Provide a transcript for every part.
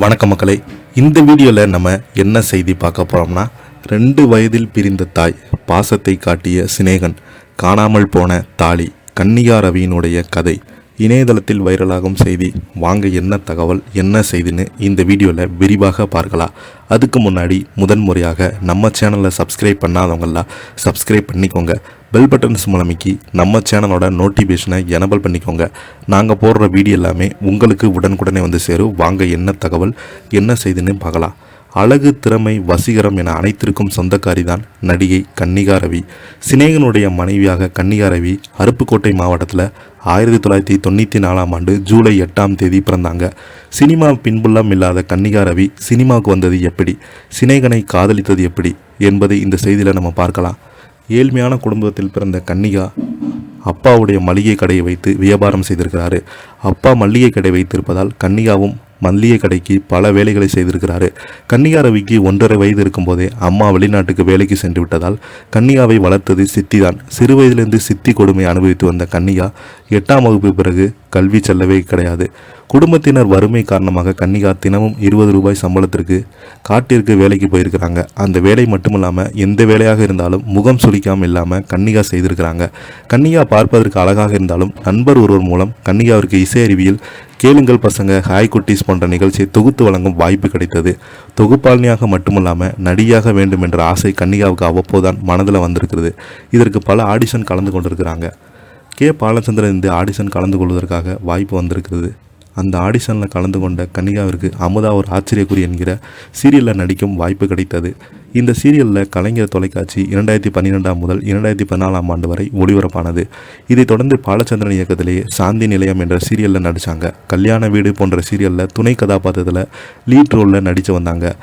வணக்கம் மக்களே, இந்த வீடியோவில் நம்ம என்ன செய்தி பார்க்க போகிறோம்னா, 2 வயதில் பிரிந்த தாய், பாசத்தை காட்டிய சிநேகன், காணாமல் போன தாலி, கன்னிகா ரவியினுடைய கதை, இணையதளத்தில் வைரலாகும் செய்தி. வாங்க என்ன தகவல் என்ன செய்தின்னு இந்த வீடியோவில் விரிவாக பார்க்கலாம். அதுக்கு முன்னாடி முதன்முறையாக நம்ம சேனலை சப்ஸ்கிரைப் பண்ணாதவங்களாம் சப்ஸ்கிரைப் பண்ணிக்கோங்க. பெல் பட்டன்ஸ் மூலமிக்கி நம்ம சேனலோட நோட்டிஃபிகேஷனை எனபிள் பண்ணிக்கோங்க. நாங்கள் போடுற வீடியோ எல்லாமே உங்களுக்கு உடனுக்குடனே வந்து சேரும். வாங்க என்ன தகவல் என்ன செய்தின்னு பார்க்கலாம். அழகு, திறமை, வசீகரம் என அனைத்திற்கும் சொந்தக்காரி தான் நடிகை கன்னிகா ரவி. சிநேகனுடைய மனைவியாக கன்னிகா ரவி அருப்புக்கோட்டை மாவட்டத்தில் 1994ஆம் ஆண்டு ஜூலை 8ஆம் தேதி பிறந்தாங்க. சினிமா பின்புலம் இல்லாத கன்னிகா ரவி சினிமாவுக்கு வந்தது எப்படி, சிநேகனை காதலித்தது எப்படி என்பதை இந்த செய்தியில் நம்ம பார்க்கலாம். ஏழ்மையான குடும்பத்தில் பிறந்த கன்னிகா அப்பாவுடைய மளிகை கடையை வைத்து வியாபாரம் செய்திருக்கிறாரு. அப்பா மளிகை கடை வைத்திருப்பதால் கன்னிகாவும் மல்லிகை கடைக்கு பல வேலைகளை செய்திருக்கிறாரு. கன்னிகா ரவிக்கு 1.5 வயது இருக்கும்போதே அம்மா வெளிநாட்டுக்கு வேலைக்கு சென்று விட்டதால் கன்னிகாவை வளர்த்தது சித்தி தான். சிறு வயதிலிருந்து சித்தி கொடுமை அனுபவித்து வந்த கன்னிகா 8ஆம் வகுப்பு பிறகு கல்வி செல்லவே கிடையாது. குடும்பத்தினர் வறுமை காரணமாக கன்னிகா தினமும் 20 ரூபாய் சம்பளத்திற்கு காட்டிற்கு வேலைக்கு போயிருக்கிறாங்க. அந்த வேலை மட்டுமில்லாமல் எந்த வேலையாக இருந்தாலும் முகம் சுளிக்காமல் இல்லாமல் கன்னிகா செய்திருக்கிறாங்க. கன்னிகா பார்ப்பதற்கு அழகாக இருந்தாலும் நண்பர் ஒருவர் மூலம் கன்னிகாவிற்கு இசை அறிவியல் கேளுங்கள் பசங்க, ஹாய் குட்டீஸ் போன்ற நிகழ்ச்சியை தொகுத்து வழங்கும் வாய்ப்பு கிடைத்தது. தொகுப்பாளினியாக மட்டுமல்லாமல் நடிகையாக வேண்டும் என்ற ஆசை கன்னிகாவுக்கு அவ்வப்போதான் மனதில் வந்திருக்கிறது. இதற்கு பல ஆடிஷன் கலந்து கொண்டிருக்கிறாங்க. கே பாலச்சந்திரன் இந்த ஆடிஷன் கலந்து கொள்வதற்காக வாய்ப்பு வந்திருக்கிறது. அந்த ஆடிஷனில் கலந்து கொண்ட கன்னிகாவிற்கு அமுதா ஒரு ஆச்சரியக்குறி என்கிற சீரியலில் நடிக்கும் வாய்ப்பு கிடைத்தது. இந்த சீரியலில் கலைஞர் தொலைக்காட்சி 2012 முதல் 2014ஆம் ஆண்டு வரை ஒளிபரப்பானது. இதைத் தொடர்ந்து பாலச்சந்திரன் இயக்கத்திலேயே சாந்தி நிலையம் என்ற சீரியலில் நடித்தாங்க. கல்யாண வீடு போன்ற சீரியலில் துணை கதாபாத்திரத்தில் லீட் ரோலில் நடித்து வந்தாங்க.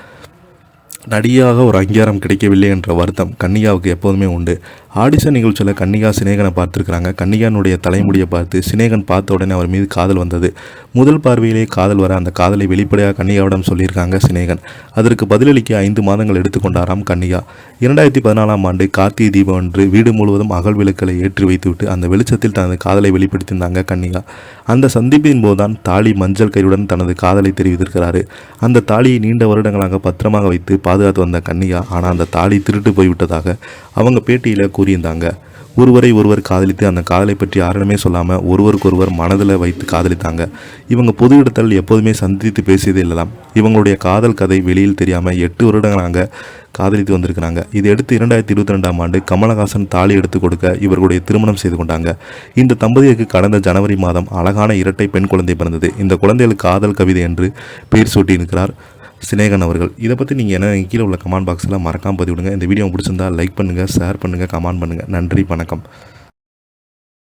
நடிகையாக ஒரு அங்கீகாரம் கிடைக்கவில்லை என்ற வருத்தம் கன்னிகாவுக்கு எப்போதுமே உண்டு. ஆடிஷன் நிகழ்ச்சியில் கன்னிகா சிநேகனை பார்த்துருக்குறாங்க. கன்னிகானுடைய தலைமுடியை பார்த்து சிநேகன் பார்த்த உடனே அவர் மீது காதல் வந்தது. முதல் பார்வையிலே காதல் வர அந்த காதலை வெளிப்படையாக கன்னிகாவிடம் சொல்லியிருக்காங்க சிநேகன். அதற்கு பதிலளிக்க 5 மாதங்கள் எடுத்துக்கொண்டாராம் கன்னிகா. 2014ஆம் ஆண்டு கார்த்திகை தீபம் அன்று வீடு முழுவதும் அகல் விளக்குகளை ஏற்றி வைத்துவிட்டு அந்த வெளிச்சத்தில் தனது காதலை வெளிப்படுத்தியிருந்தாங்க கன்னிகா. அந்த சந்திப்பின் போதுதான் தாலி மஞ்சள் கயிறுடன் தனது காதலை தெரிவித்திருக்கிறாரு. அந்த தாலியை நீண்ட வருடங்களாக பத்திரமாக வைத்து பாதுகாத்து வந்த கன்னிகா, ஆனால் அந்த தாலி திருட்டு போய்விட்டதாக அவங்க பேட்டியில் கூறியிருந்தாங்க. ஒருவரை ஒருவர் காதலித்து அந்த காதலை பற்றி யாரிடமே சொல்லாமல் ஒருவருக்கொருவர் மனதில் வைத்து காதலித்தாங்க. இவங்க பொது இடத்தில் எப்போதுமே சந்தித்து பேசியது இல்லலாம். இவங்களுடைய காதல் கதை வெளியில் தெரியாமல் 8 வருடங்களாக காதலித்து வந்திருக்கிறாங்க. இதையடுத்து 2022ஆம் ஆண்டு கமலஹாசன் தாலி எடுத்து கொடுக்க இவர்களுடைய திருமணம் செய்து கொண்டாங்க. இந்த தம்பதியருக்கு கடந்த ஜனவரி மாதம் அழகான இரட்டை பெண் குழந்தை பிறந்தது. இந்த குழந்தைகளுக்கு காதல் கவிதை என்று பெயர் சூட்டியிருக்கிறார் சிநேகன் அவர்கள். இதை பற்றி நீங்கள் என்ன கீழே உள்ள கமெண்ட் பாக்ஸில் மறக்காமல் பதிவிடுங்க. இந்த வீடியோ பிடிச்சிருந்தால் லைக் பண்ணுங்கள், ஷேர் பண்ணுங்கள், கமெண்ட் பண்ணுங்கள். நன்றி, வணக்கம்.